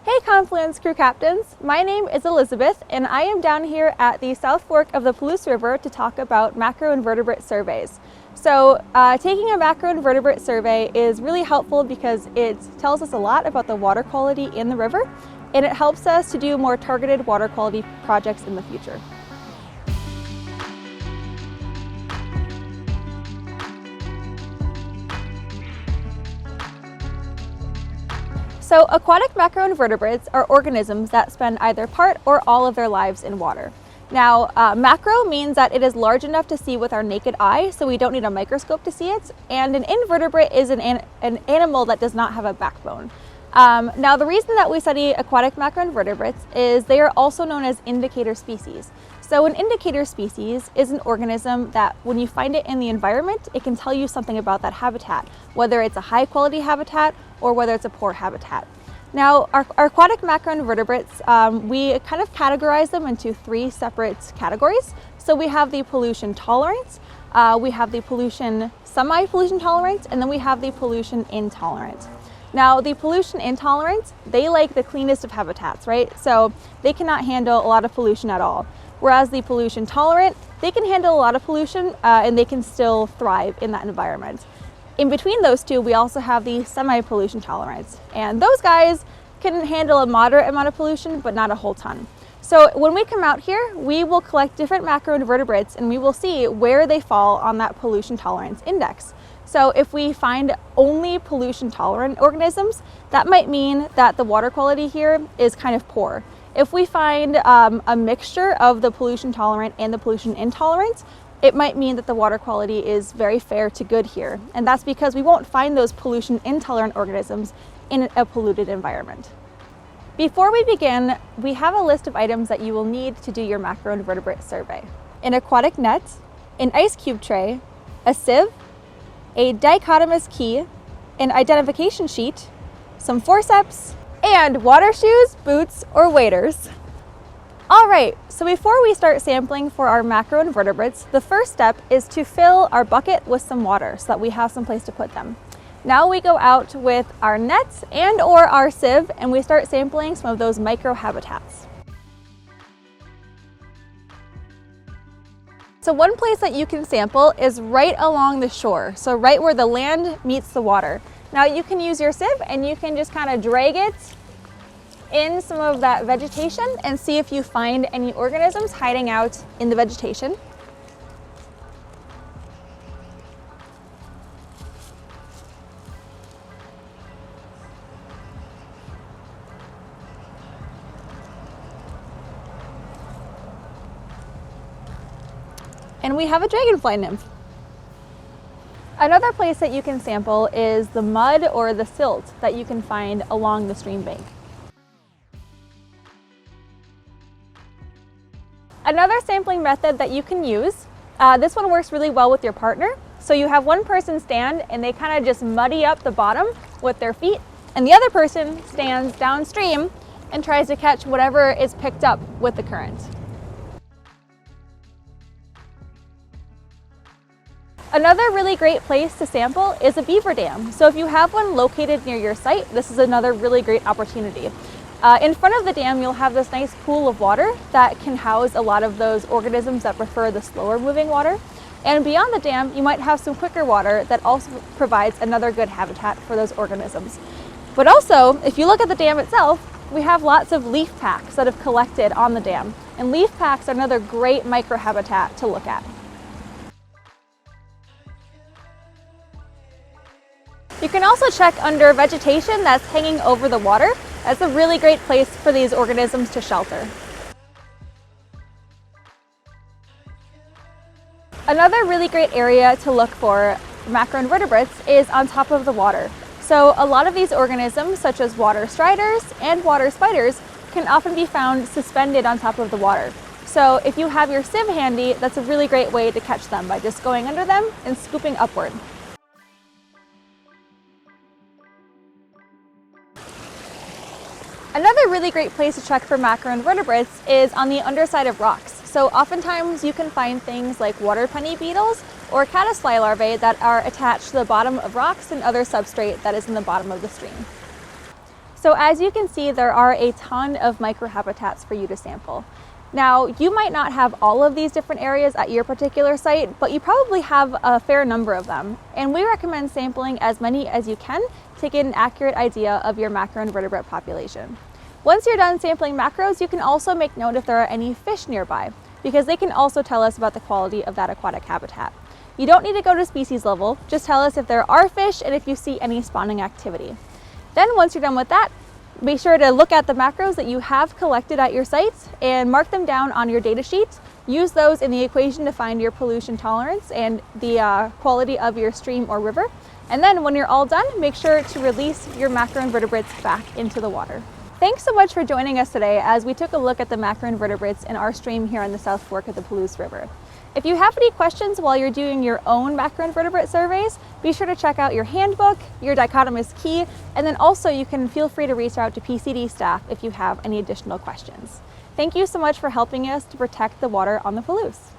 Hey Confluence Crew captains, my name is Elizabeth and I am down here at the South Fork of the Palouse River to talk about macroinvertebrate surveys. So taking a macroinvertebrate survey is really helpful because it tells us a lot about the water quality in the river, and it helps us to do more targeted water quality projects in the future. So aquatic macroinvertebrates are organisms that spend either part or all of their lives in water. Now, macro means that it is large enough to see with our naked eye, so we don't need a microscope to see it, and an invertebrate is an animal that does not have a backbone. Now, the reason that we study aquatic macroinvertebrates is they are also known as indicator species. So an indicator species is an organism that when you find it in the environment, it can tell you something about that habitat, whether it's a high quality habitat or whether it's a poor habitat. Now, our aquatic macroinvertebrates, we kind of categorize them into three separate categories. So we have the pollution tolerant, we have the pollution semi-pollution tolerant, and then we have the pollution intolerant. Now, the pollution intolerant, they like the cleanest of habitats, right? So they cannot handle a lot of pollution at all. Whereas the pollution tolerant, they can handle a lot of pollution and they can still thrive in that environment. In between those two, we also have the semi-pollution tolerance. And those guys can handle a moderate amount of pollution, but not a whole ton. So when we come out here, we will collect different macroinvertebrates and we will see where they fall on that pollution tolerance index. So if we find only pollution tolerant organisms, that might mean that the water quality here is kind of poor. If we find a mixture of the pollution tolerant and the pollution intolerant, it might mean that the water quality is very fair to good here. And that's because we won't find those pollution intolerant organisms in a polluted environment. Before we begin, we have a list of items that you will need to do your macroinvertebrate survey. An aquatic net, an ice cube tray, a sieve, a dichotomous key, an identification sheet, some forceps, and water shoes, boots, or waders. All right, so before we start sampling for our macroinvertebrates, the first step is to fill our bucket with some water so that we have some place to put them. Now we go out with our nets and or our sieve and we start sampling some of those microhabitats. So one place that you can sample is right along the shore, so right where the land meets the water. Now you can use your sieve and you can just kind of drag it in some of that vegetation and see if you find any organisms hiding out in the vegetation. And we have a dragonfly nymph. Another place that you can sample is the mud or the silt that you can find along the stream bank. Another sampling method that you can use, this one works really well with your partner. So you have one person stand and they kind of just muddy up the bottom with their feet, and the other person stands downstream and tries to catch whatever is picked up with the current. Another really great place to sample is a beaver dam. So if you have one located near your site, this is another really great opportunity. In front of the dam, you'll have this nice pool of water that can house a lot of those organisms that prefer the slower moving water. And beyond the dam, you might have some quicker water that also provides another good habitat for those organisms. But also, if you look at the dam itself, we have lots of leaf packs that have collected on the dam. And leaf packs are another great microhabitat to look at. You can also check under vegetation that's hanging over the water. That's a really great place for these organisms to shelter. Another really great area to look for macroinvertebrates is on top of the water. So a lot of these organisms, such as water striders and water spiders, can often be found suspended on top of the water. So if you have your sieve handy, that's a really great way to catch them by just going under them and scooping upward. Another really great place to check for macroinvertebrates is on the underside of rocks. So oftentimes you can find things like water penny beetles or caddisfly larvae that are attached to the bottom of rocks and other substrate that is in the bottom of the stream. So as you can see, there are a ton of microhabitats for you to sample. Now, you might not have all of these different areas at your particular site, but you probably have a fair number of them. And we recommend sampling as many as you can to get an accurate idea of your macroinvertebrate population. Once you're done sampling macros, you can also make note if there are any fish nearby, because they can also tell us about the quality of that aquatic habitat. You don't need to go to species level, just tell us if there are fish and if you see any spawning activity. Then once you're done with that, be sure to look at the macros that you have collected at your sites and mark them down on your data sheets. Use those in the equation to find your pollution tolerance and the quality of your stream or river. And then when you're all done, make sure to release your macroinvertebrates back into the water. Thanks so much for joining us today as we took a look at the macroinvertebrates in our stream here on the South Fork of the Palouse River. If you have any questions while you're doing your own macroinvertebrate surveys, be sure to check out your handbook, your dichotomous key, and then also you can feel free to reach out to PCD staff if you have any additional questions. Thank you so much for helping us to protect the water on the Palouse.